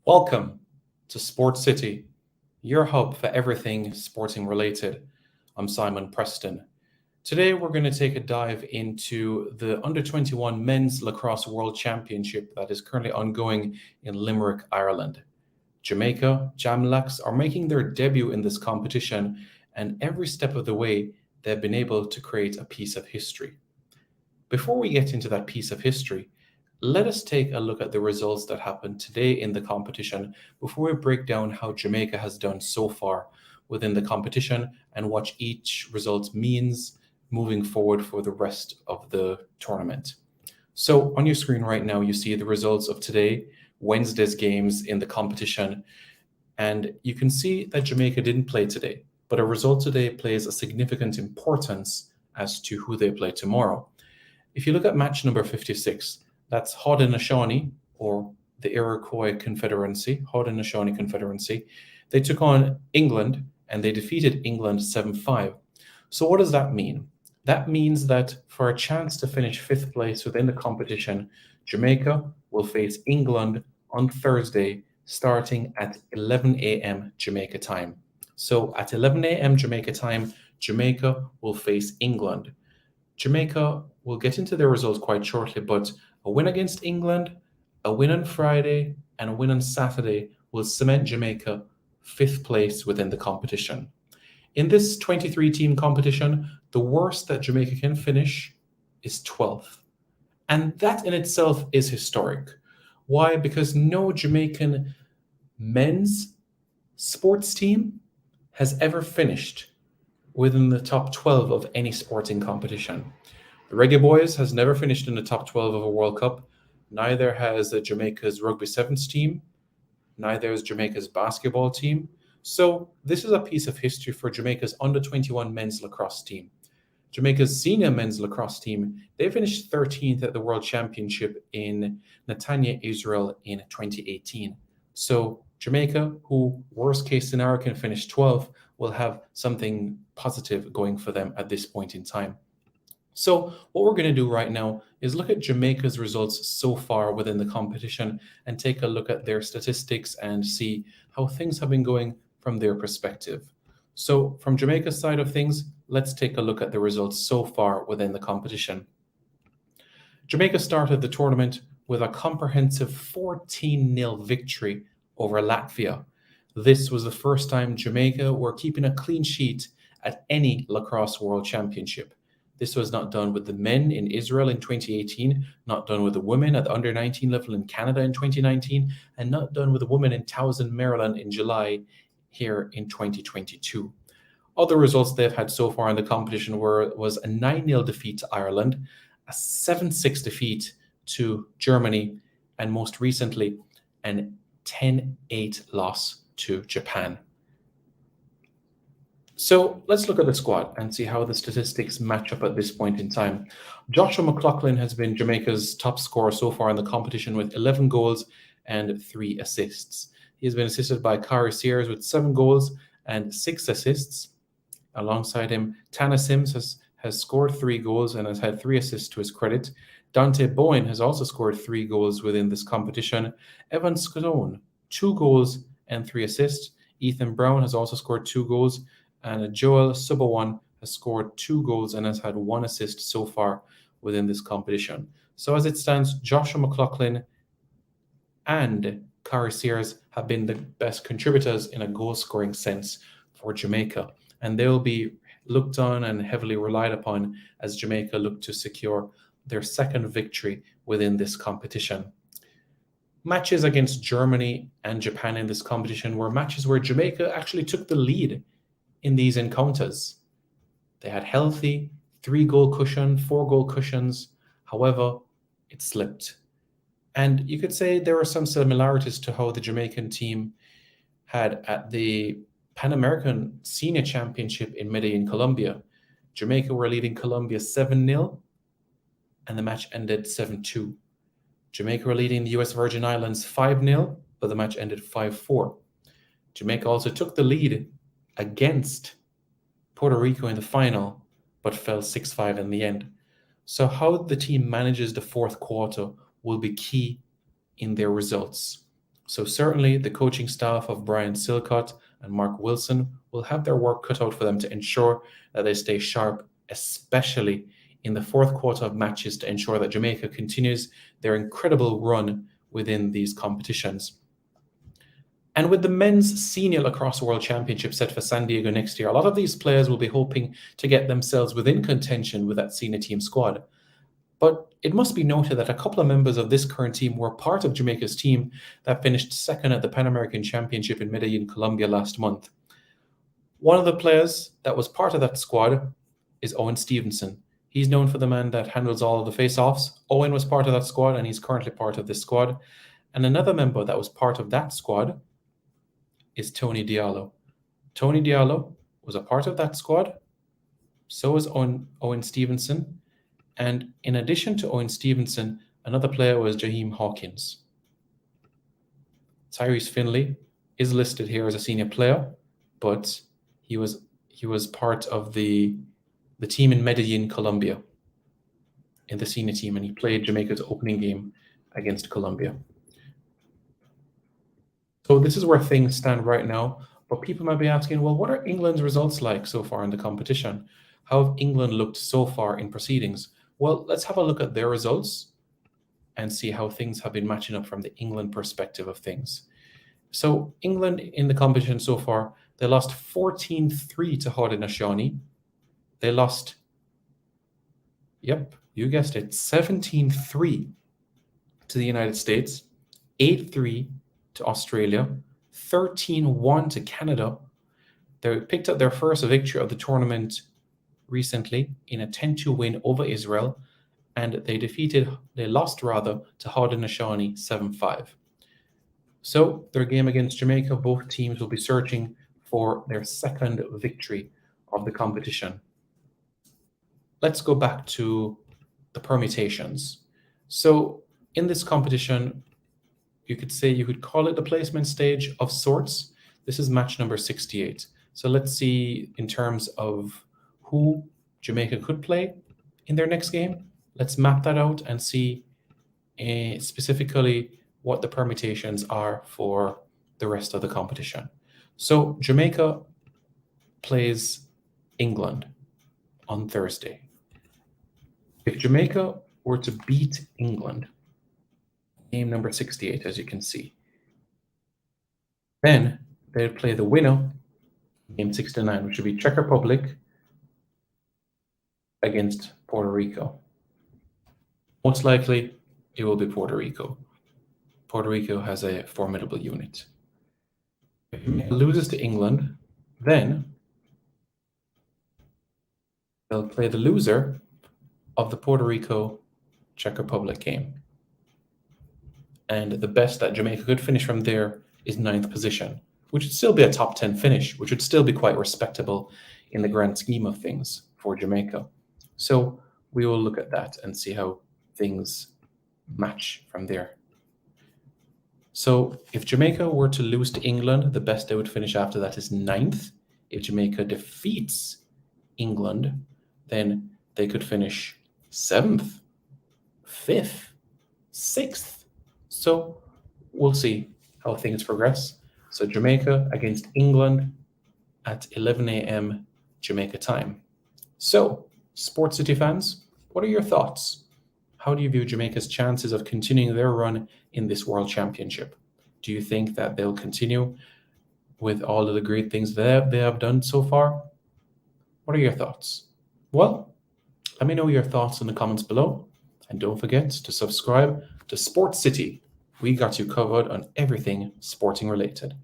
Welcome to Sports City, your hub for everything sporting related. I'm Simon Preston. Today we're going to take a dive into the Under 21 Men's Lacrosse World Championship that is currently ongoing in Limerick, Ireland. Jamaica, Jamaicas are making their debut in this competition, and every step of the way they've been able to create a piece of history. Before we get into that piece of history, let us take a look at the results that happened today in the competition before we break down how Jamaica has done so far within the competition and what each result means moving forward for the rest of the tournament. So on your screen right now, you see the results of today, Wednesday's games in the competition, and you can see that Jamaica didn't play today, but a result today plays a significant importance as to who they play tomorrow. If you look at match number 56, that's Haudenosaunee, or the Iroquois Confederacy, Haudenosaunee Confederacy. They took on England and they defeated England 7-5. So what does that mean? That means that for a chance to finish fifth place within the competition, Jamaica will face England on Thursday starting at 11 a.m. Jamaica time. So at 11 a.m. Jamaica time, Jamaica will face England. Jamaica will get into their results quite shortly, but a win against England, a win on Friday, and a win on Saturday will cement Jamaica fifth place within the competition. In this 23-team competition, the worst that Jamaica can finish is 12th. And that in itself is historic. Why? Because no Jamaican men's sports team has ever finished within the top 12 of any sporting competition. The Reggae Boys has never finished in the top 12 of a World Cup. Neither has Jamaica's Rugby Sevens team. Neither is Jamaica's basketball team. So this is a piece of history for Jamaica's Under 21 men's lacrosse team. Jamaica's senior men's lacrosse team, they finished 13th at the World Championship in Netanya, Israel in 2018. So Jamaica, who worst case scenario can finish 12th, will have something positive going for them at this point in time. So what we're going to do right now is look at Jamaica's results so far within the competition and take a look at their statistics and see how things have been going from their perspective. So from Jamaica's side of things, let's take a look at the results so far within the competition. Jamaica started the tournament with a comprehensive 14-0 victory over Latvia. This was the first time Jamaica were keeping a clean sheet at any Lacrosse World Championship. This was not done with the men in Israel in 2018, not done with the women at the under-19 level in Canada in 2019, and not done with the women in Towson, Maryland in July here in 2022. Other results they've had so far in the competition was a 9-0 defeat to Ireland, a 7-6 defeat to Germany, and most recently, an 10-8 loss to Japan. So let's look at the squad and see how the statistics match up at this point in time. Joshua McLaughlin has been Jamaica's top scorer so far in the competition with 11 goals and 3 assists. He has been assisted by Kari Sears with 7 goals and 6 assists. Alongside him, Tana Sims has scored 3 goals and has had 3 assists to his credit. Dante Bowen has also scored 3 goals within this competition. Evan Scone, 2 goals and 3 assists. Ethan Brown has also scored 2 goals. And Joel Subawan has scored 2 goals and has had 1 assist so far within this competition. So as it stands, Joshua McLaughlin and Kari Sears have been the best contributors in a goal-scoring sense for Jamaica. And they'll be looked on and heavily relied upon as Jamaica look to secure their second victory within this competition. Matches against Germany and Japan in this competition were matches where Jamaica actually took the lead in these encounters. They had healthy 3-goal cushion, 4-goal cushions. However, it slipped. And you could say there are some similarities to how the Jamaican team had at the Pan American Senior Championship in Medellin, Colombia. Jamaica were leading Colombia 7-0, and the match ended 7-2. Jamaica were leading the US Virgin Islands 5-0, but the match ended 5-4. Jamaica also took the lead against Puerto Rico in the final, but fell 6-5 in the end. So how the team manages the fourth quarter will be key in their results. So certainly the coaching staff of Brian Silcott and Mark Wilson will have their work cut out for them to ensure that they stay sharp, especially in the fourth quarter of matches, to ensure that Jamaica continues their incredible run within these competitions. And with the men's senior lacrosse world championship set for San Diego next year, a lot of these players will be hoping to get themselves within contention with that senior team squad. But it must be noted that a couple of members of this current team were part of Jamaica's team that finished second at the Pan American Championship in Medellin, Colombia last month. One of the players that was part of that squad is Owen Stevenson. He's known for the man that handles all of the face-offs. Owen was part of that squad, and he's currently part of this squad. And another member that was part of that squad is Tony Diallo. Tony Diallo was a part of that squad. So was Owen Stevenson. And in addition to Owen Stevenson, another player was Jaheim Hawkins. Tyrese Finley is listed here as a senior player, but he was part of the team in Medellin, Colombia, in the senior team, and he played Jamaica's opening game against Colombia. So this is where things stand right now, but people might be asking, well, what are England's results like so far in the competition? How have England looked so far in proceedings? Well, let's have a look at their results and see how things have been matching up from the England perspective of things. So England in the competition so far, they lost 14-3 to Haudenosaunee. They lost, yep, you guessed it, 17-3 to the United States, 8-3 to Australia, 13-1 to Canada. They picked up their first victory of the tournament recently in a 10-2 win over Israel, and they lost to Haudenosaunee 7-5. So their game against Jamaica, both teams will be searching for their second victory of the competition. Let's go back to the permutations. So in this competition, you could call it the placement stage of sorts. This is match number 68. So let's see in terms of who Jamaica could play in their next game. Let's map that out and see specifically what the permutations are for the rest of the competition. So Jamaica plays England on Thursday. If Jamaica were to beat England, game number 68, as you can see, then they'd play the winner, game 69, which would be Czech Republic against Puerto Rico. Most likely, it will be Puerto Rico. Puerto Rico has a formidable unit. If Jamaica loses to England, then they'll play the loser of the Puerto Rico-Czech Republic game. And the best that Jamaica could finish from there is 9th position, which would still be a top 10 finish, which would still be quite respectable in the grand scheme of things for Jamaica. So we will look at that and see how things match from there. So if Jamaica were to lose to England, the best they would finish after that is 9th. If Jamaica defeats England, then they could finish 7th, 5th, 6th. So we'll see how things progress. So Jamaica against England at 11 a.m. Jamaica time. So, Sports City fans, what are your thoughts? How do you view Jamaica's chances of continuing their run in this World Championship? Do you think that they'll continue with all of the great things that they have done so far? What are your thoughts? Well, let me know your thoughts in the comments below. And don't forget to subscribe to Sports City. We got you covered on everything sporting related.